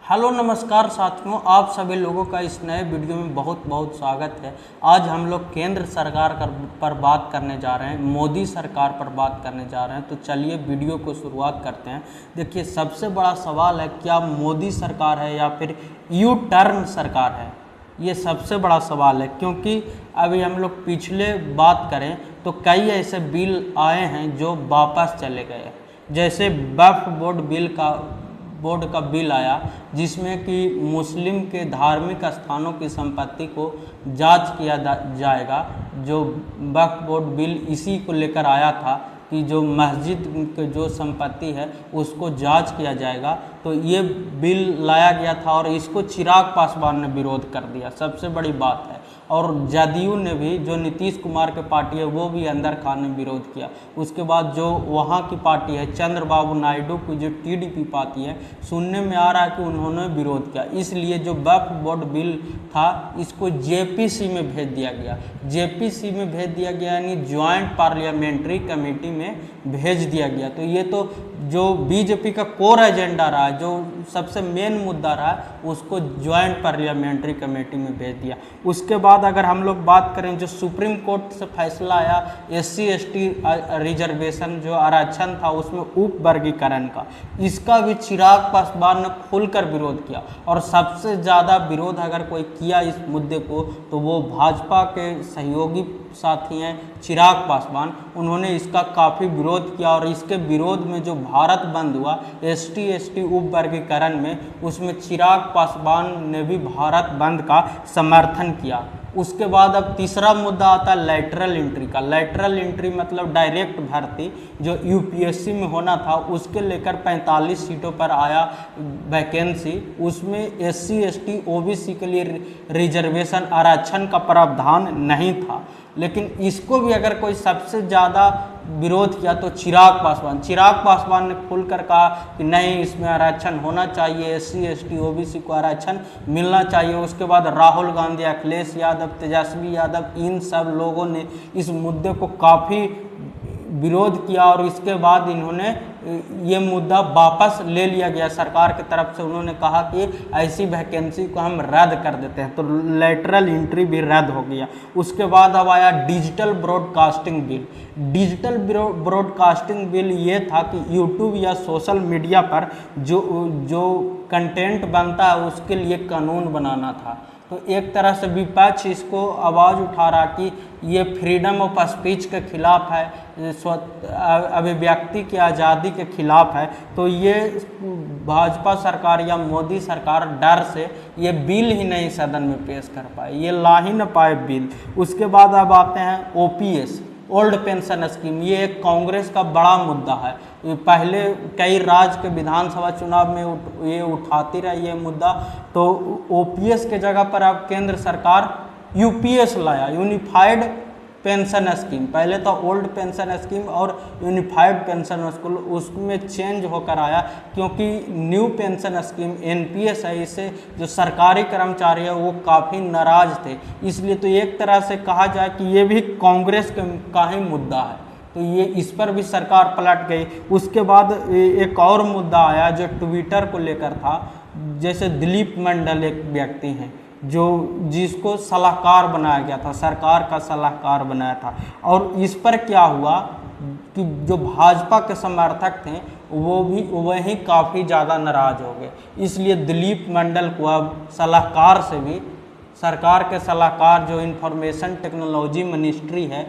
Hello नमस्कार साथियों, आप सभी लोगों का इस नए वीडियो में बहुत बहुत स्वागत है। आज हम लोग केंद्र सरकार पर बात करने जा रहे हैं, मोदी सरकार पर बात करने जा रहे हैं। तो चलिए वीडियो को शुरुआत करते हैं। देखिए, सबसे बड़ा सवाल है, क्या मोदी सरकार है या फिर यू टर्न सरकार है? ये सबसे बड़ा सवाल है, क्योंकि अभी हम लोग पिछले बात करें तो कई ऐसे बिल आए हैं जो वापस चले गए। जैसे वक्फ बोर्ड का बिल आया, जिसमें कि मुस्लिम के धार्मिक स्थानों की संपत्ति को जांच किया जाएगा। जो वक्फ बोर्ड बिल इसी को लेकर आया था कि जो मस्जिद की जो संपत्ति है उसको जांच किया जाएगा। तो ये बिल लाया गया था और इसको चिराग पासवान ने विरोध कर दिया, सबसे बड़ी बात है। और जदयू ने भी, जो नीतीश कुमार की पार्टी है, वो भी अंदर खान ने विरोध किया। उसके बाद जो वहाँ की पार्टी है चंद्रबाबू नायडू की, जो टीडीपी पार्टी है, सुनने में आ रहा है कि उन्होंने विरोध किया। इसलिए जो वक्फ बोर्ड बिल था इसको जेपीसी में भेज दिया गया। जेपीसी में भेज दिया गया यानी ज्वाइंट पार्लियामेंट्री कमेटी में भेज दिया गया। तो ये तो जो बीजेपी का कोर एजेंडा रहा, जो सबसे मेन मुद्दा रहा, उसको ज्वाइंट पार्लियामेंट्री कमेटी में भेज दिया। उसके बाद अगर हम लोग बात करें, जो सुप्रीम कोर्ट से फैसला आया SC ST रिजर्वेशन जो आरक्षण था उसमें उप वर्गीकरण का, इसका भी चिराग पासवान ने खुलकर विरोध किया। और सबसे ज़्यादा विरोध अगर कोई किया इस मुद्दे को तो वो भाजपा के सहयोगी साथी हैं चिराग पासवान। उन्होंने इसका काफ़ी विरोध किया और इसके विरोध में जो भारत बंद हुआ ST ST उप वर्गीकरण में, उसमें चिराग पासवान ने भी भारत बंद का समर्थन किया। उसके बाद अब तीसरा मुद्दा आता है लैटरल एंट्री का। लैटरल एंट्री मतलब डायरेक्ट भर्ती, जो UPSC में होना था, उसके लेकर 45 सीटों पर आया वैकेंसी। उसमें SC ST OBC के लिए रिजर्वेशन आरक्षण का प्रावधान नहीं था। लेकिन इसको भी अगर कोई सबसे ज़्यादा विरोध किया तो चिराग पासवान ने खुलकर कहा कि नहीं, इसमें आरक्षण होना चाहिए, SC ST OBC को आरक्षण मिलना चाहिए। उसके बाद राहुल गांधी, अखिलेश यादव, तेजस्वी यादव, इन सब लोगों ने इस मुद्दे को काफ़ी विरोध किया और इसके बाद इन्होंने ये मुद्दा वापस ले लिया गया सरकार की तरफ से। उन्होंने कहा कि ऐसी वैकेंसी को हम रद्द कर देते हैं, तो लैटरल एंट्री भी रद्द हो गया। उसके बाद अब आया digital broadcasting bill. Digital broadcasting bill ये था कि यूट्यूब या सोशल मीडिया पर जो कंटेंट बनता है उसके लिए कानून बनाना था। तो एक तरह से विपक्ष इसको आवाज़ उठा रहा कि ये फ्रीडम ऑफ स्पीच के खिलाफ है, अभिव्यक्ति की आज़ादी के खिलाफ है। तो ये भाजपा सरकार या मोदी सरकार डर से ये बिल ही नहीं सदन में पेश कर पाए, ये ला ही न पाए बिल। उसके बाद अब आते हैं OPS, ओल्ड पेंशन स्कीम। ये एक कांग्रेस का बड़ा मुद्दा है। ये पहले कई राज्य के विधानसभा चुनाव में ये उठाती रही ये मुद्दा। तो OPS के जगह पर अब केंद्र सरकार UPS लाया, यूनिफाइड पेंशन स्कीम। पहले तो ओल्ड पेंशन स्कीम और यूनिफाइड पेंशन स्कीम, उसमें चेंज होकर आया, क्योंकि न्यू पेंशन स्कीम NPS है, इससे जो सरकारी कर्मचारी है वो काफ़ी नाराज थे। इसलिए तो एक तरह से कहा जाए कि ये भी कांग्रेस का ही मुद्दा है। तो ये इस पर भी सरकार पलट गई। उसके बाद एक और मुद्दा आया जो ट्विटर को लेकर था। जैसे दिलीप मंडल एक व्यक्ति हैं जिसको सलाहकार बनाया गया था, सरकार का सलाहकार बनाया था। और इस पर क्या हुआ कि जो भाजपा के समर्थक थे वही काफ़ी ज़्यादा नाराज हो गए। इसलिए दिलीप मंडल को अब सलाहकार से भी, सरकार के सलाहकार जो इंफॉर्मेशन टेक्नोलॉजी मिनिस्ट्री है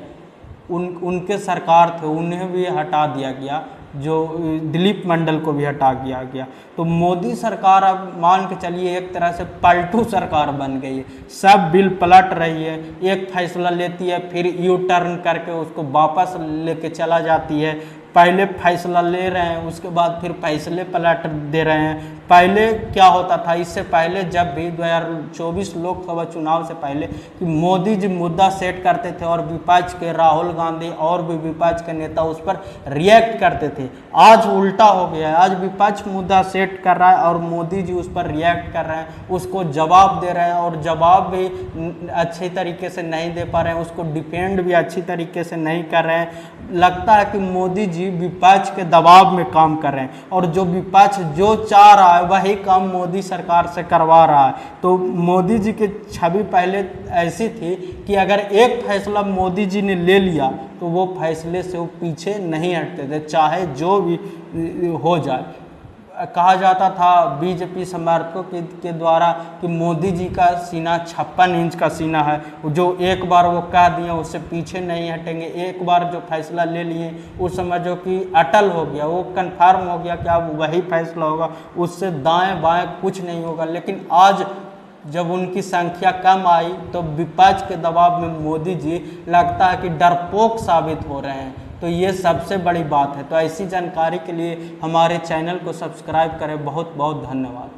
उनके सरकार थे, उन्हें भी हटा दिया गया, जो दिलीप मंडल को भी हटा दिया गया। तो मोदी सरकार अब मान के चलिए एक तरह से पलटू सरकार बन गई है। सब बिल पलट रही है, एक फैसला लेती है फिर यू टर्न करके उसको वापस लेके चला जाती है। पहले फैसला ले रहे हैं, उसके बाद फिर फैसले पलट दे रहे हैं। पहले क्या होता था, इससे पहले जब भी 2024 लोकसभा चुनाव से पहले कि मोदी जी मुद्दा सेट करते थे और विपक्ष के राहुल गांधी और भी विपक्ष के नेता उस पर रिएक्ट करते थे। आज उल्टा हो गया है, आज विपक्ष मुद्दा सेट कर रहा है और मोदी जी उस पर रिएक्ट कर रहे हैं, उसको जवाब दे रहे हैं और जवाब भी अच्छे तरीके से नहीं दे पा रहे हैं, उसको डिफेंड भी अच्छी तरीके से नहीं कर रहे हैं। लगता है कि मोदी जी विपक्ष के दबाव में काम कर रहे हैं और जो विपक्ष जो चाह रहा है वही काम मोदी सरकार से करवा रहा है। तो मोदी जी की छवि पहले ऐसी थी कि अगर एक फैसला मोदी जी ने ले लिया तो वो फैसले से वो पीछे नहीं हटते थे, चाहे जो भी हो जाए। कहा जाता था बीजेपी समर्थकों के द्वारा कि मोदी जी का सीना 56 इंच का सीना है, जो एक बार वो कह दिए उससे पीछे नहीं हटेंगे। एक बार जो फैसला ले लिए उस समय जो कि अटल हो गया, वो कन्फर्म हो गया कि अब वही फैसला होगा, उससे दाएं बाएं कुछ नहीं होगा। लेकिन आज जब उनकी संख्या कम आई तो विपक्ष के दबाव में मोदी जी लगता है कि डरपोक साबित हो रहे हैं। तो ये सबसे बड़ी बात है। तो ऐसी जानकारी के लिए हमारे चैनल को सब्सक्राइब करें। बहुत बहुत धन्यवाद।